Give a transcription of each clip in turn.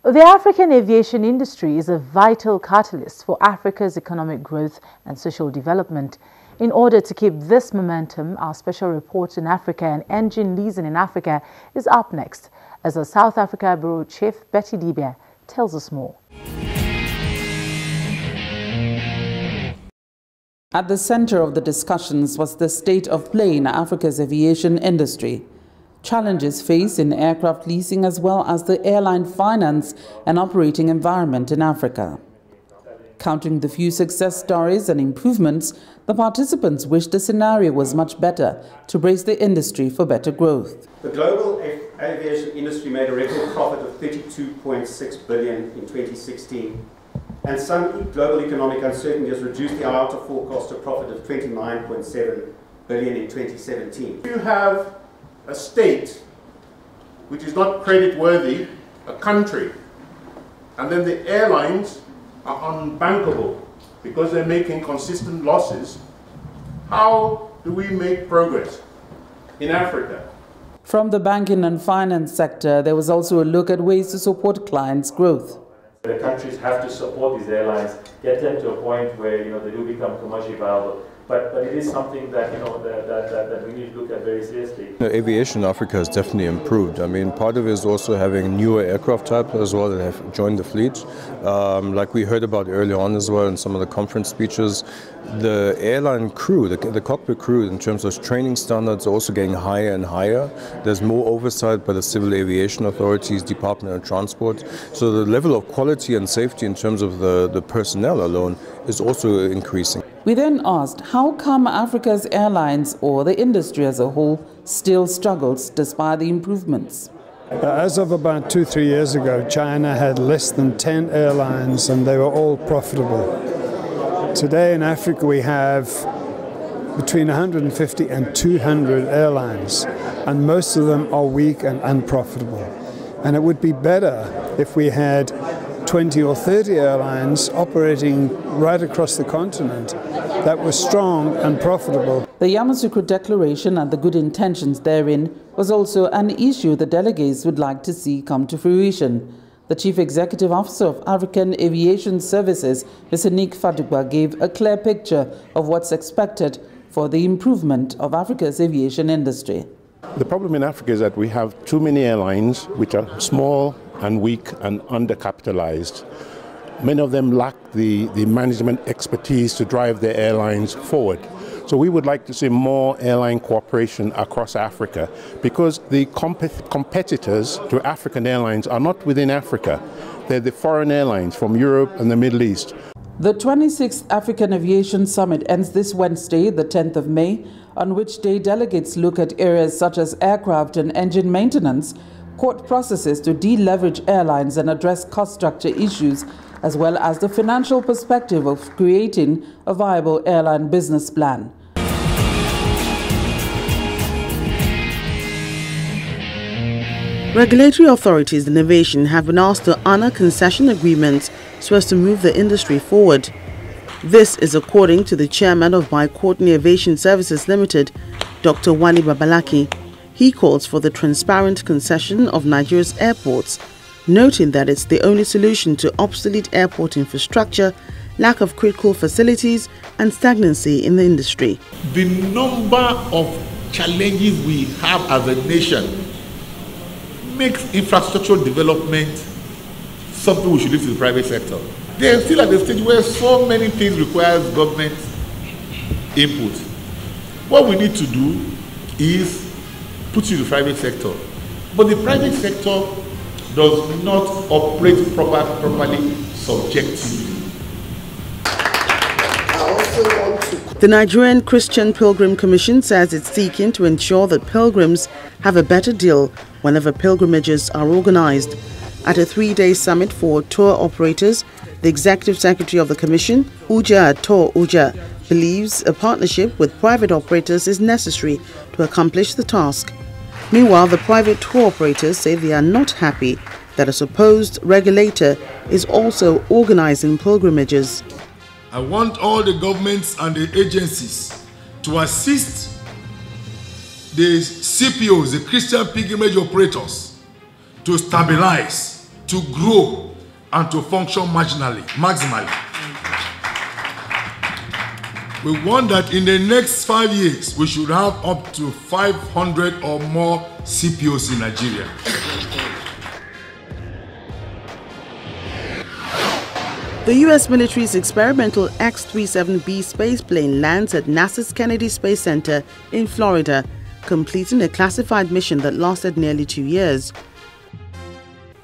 The African aviation industry is a vital catalyst for Africa's economic growth and social development. In order to keep this momentum, our special report in Africa and engine leasing in Africa is up next, as our South Africa Bureau Chief Betty Dibia tells us more. At the center of the discussions was the state of play in Africa's aviation industry. Challenges faced in aircraft leasing as well as the airline finance and operating environment in Africa. Counting the few success stories and improvements, the participants wished the scenario was much better to brace the industry for better growth. The global aviation industry made a record profit of $32.6 billion in 2016, and some global economic uncertainty has reduced the IATA forecast to a profit of $29.7 billion in 2017. You have a state which is not creditworthy, a country, and then the airlines are unbankable because they're making consistent losses. How do we make progress in Africa? From the banking and finance sector, there was also a look at ways to support clients' growth. The countries have to support these airlines, get them to a point where they do become commercially viable. But it is something that that we need to look at very seriously. Aviation in Africa has definitely improved. I mean, part of it is also having newer aircraft types as well that have joined the fleet. Like we heard about earlier on as well in some of the conference speeches, the airline crew, the cockpit crew, in terms of training standards, are also getting higher and higher. There's more oversight by the civil aviation authorities, Department of Transport. So the level of quality and safety in terms of the personnel alone is also increasing. We then asked how come Africa's airlines or the industry as a whole still struggles despite the improvements. As of about 2-3 years ago, China had less than 10 airlines and they were all profitable. Today in Africa we have between 150 and 200 airlines, and most of them are weak and unprofitable. And it would be better if we had 20 or 30 airlines operating right across the continent that were strong and profitable. The Yamoussoukro Declaration and the good intentions therein was also an issue the delegates would like to see come to fruition. The Chief Executive Officer of African Aviation Services, Mr. Nick Fadugba, gave a clear picture of what's expected for the improvement of Africa's aviation industry. The problem in Africa is that we have too many airlines which are small and weak and undercapitalized. Many of them lack the management expertise to drive their airlines forward. So we would like to see more airline cooperation across Africa, because the competitors to African airlines are not within Africa. They're the foreign airlines from Europe and the Middle East. The 26th African Aviation Summit ends this Wednesday, the 10th of May, on which day delegates look at areas such as aircraft and engine maintenance, court processes to deleverage airlines and address cost structure issues, as well as the financial perspective of creating a viable airline business plan. Regulatory authorities in aviation have been asked to honor concession agreements so as to move the industry forward. This is according to the chairman of Courtney Aviation Services Limited, Dr. Wani Babalaki. He calls for the transparent concession of Nigeria's airports, noting that it's the only solution to obsolete airport infrastructure, lack of critical facilities, and stagnancy in the industry. The number of challenges we have as a nation makes infrastructural development something we should leave to the private sector. They are still at the stage where so many things require government input. What we need to do is put it in the private sector. But the private sector does not operate properly subjectively. The Nigerian Christian Pilgrim Commission says it's seeking to ensure that pilgrims have a better deal whenever pilgrimages are organized. At a 3-day summit for tour operators, the Executive Secretary of the Commission, Uja Tor Uja, believes a partnership with private operators is necessary to accomplish the task. Meanwhile, the private tour operators say they are not happy that a supposed regulator is also organizing pilgrimages. I want all the governments and the agencies to assist the CPOs, the Christian pilgrimage operators, to stabilize, to grow and to function maximally. We want that in the next 5 years, we should have up to 500 or more CPOs in Nigeria. The U.S. military's experimental X-37B spaceplane lands at NASA's Kennedy Space Center in Florida, completing a classified mission that lasted nearly 2 years.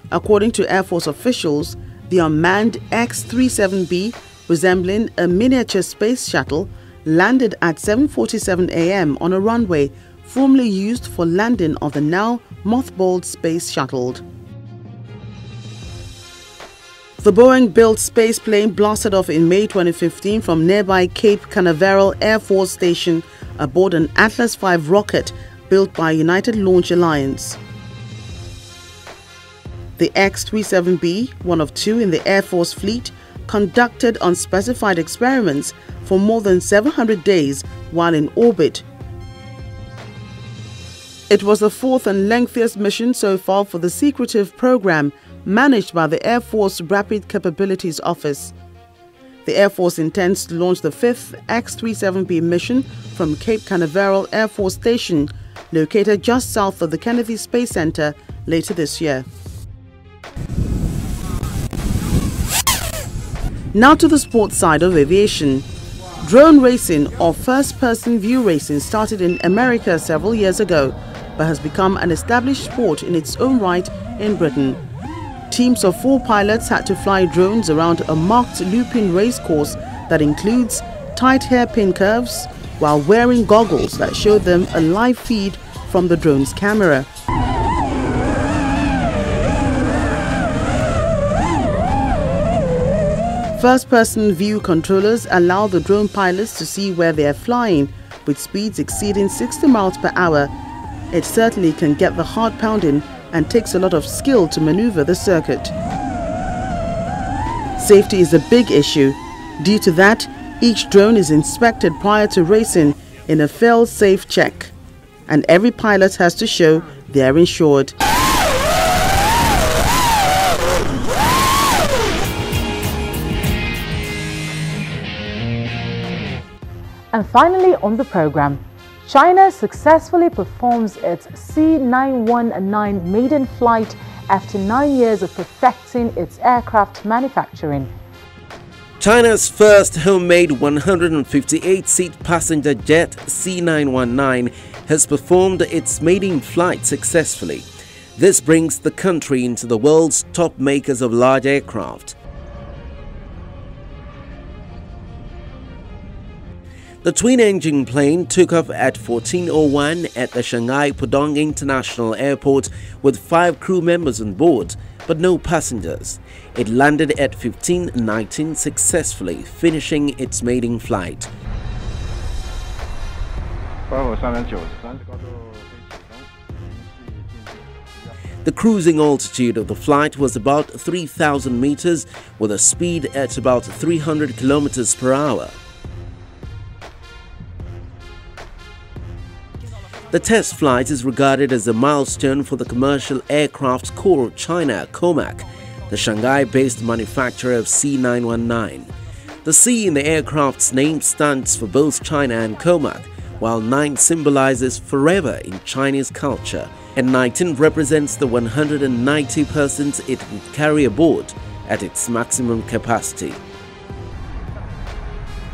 According to Air Force officials, the unmanned X-37B, resembling a miniature space shuttle, landed at 7:47 a.m. on a runway formerly used for landing of the now mothballed space shuttle. The Boeing-built spaceplane blasted off in May 2015 from nearby Cape Canaveral Air Force Station aboard an Atlas V rocket built by United Launch Alliance. The X-37B, one of two in the Air Force fleet, conducted unspecified experiments for more than 700 days while in orbit. It was the fourth and lengthiest mission so far for the secretive program managed by the Air Force Rapid Capabilities Office. The Air Force intends to launch the fifth X-37B mission from Cape Canaveral Air Force Station, located just south of the Kennedy Space Center, later this year. Now to the sports side of aviation. Drone racing, or first-person view racing, started in America several years ago, but has become an established sport in its own right in Britain. Teams of 4 pilots had to fly drones around a marked looping race course that includes tight hairpin curves while wearing goggles that show them a live feed from the drone's camera. First-person view controllers allow the drone pilots to see where they are flying, with speeds exceeding 60 miles per hour. It certainly can get the heart pounding and takes a lot of skill to maneuver the circuit. Safety is a big issue. Due to that, each drone is inspected prior to racing in a fail-safe check, and every pilot has to show they are insured. And finally on the program, China successfully performs its C919 maiden flight after 9 years of perfecting its aircraft manufacturing. China's first homemade 158-seat passenger jet C919 has performed its maiden flight successfully. This brings the country into the world's top makers of large aircraft. The twin-engine plane took off at 14:01 at the Shanghai Pudong International Airport with 5 crew members on board, but no passengers. It landed at 15:19 successfully, finishing its maiden flight. The cruising altitude of the flight was about 3,000 meters with a speed at about 300 kilometers per hour. The test flight is regarded as a milestone for the Commercial Aircraft Corps China (COMAC), the Shanghai-based manufacturer of C919. The C in the aircraft's name stands for both China and COMAC, while 9 symbolizes forever in Chinese culture, and 19 represents the 190 persons it would carry aboard at its maximum capacity.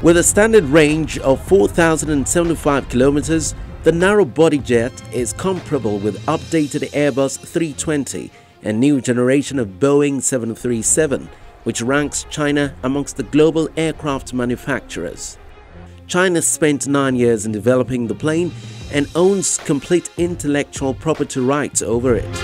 With a standard range of 4,075 kilometers, the narrow-body jet is comparable with updated Airbus 320 and new generation of Boeing 737, which ranks China amongst the global aircraft manufacturers. China spent 9 years in developing the plane and owns complete intellectual property rights over it.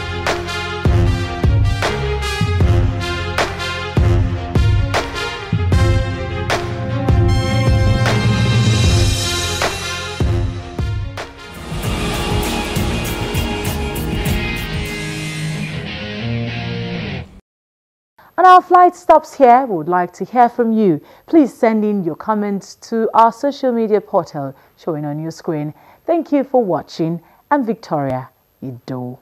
And our flight stops here. We would like to hear from you. Please send in your comments to our social media portal showing on your screen. Thank you for watching. I'm Victoria Ido.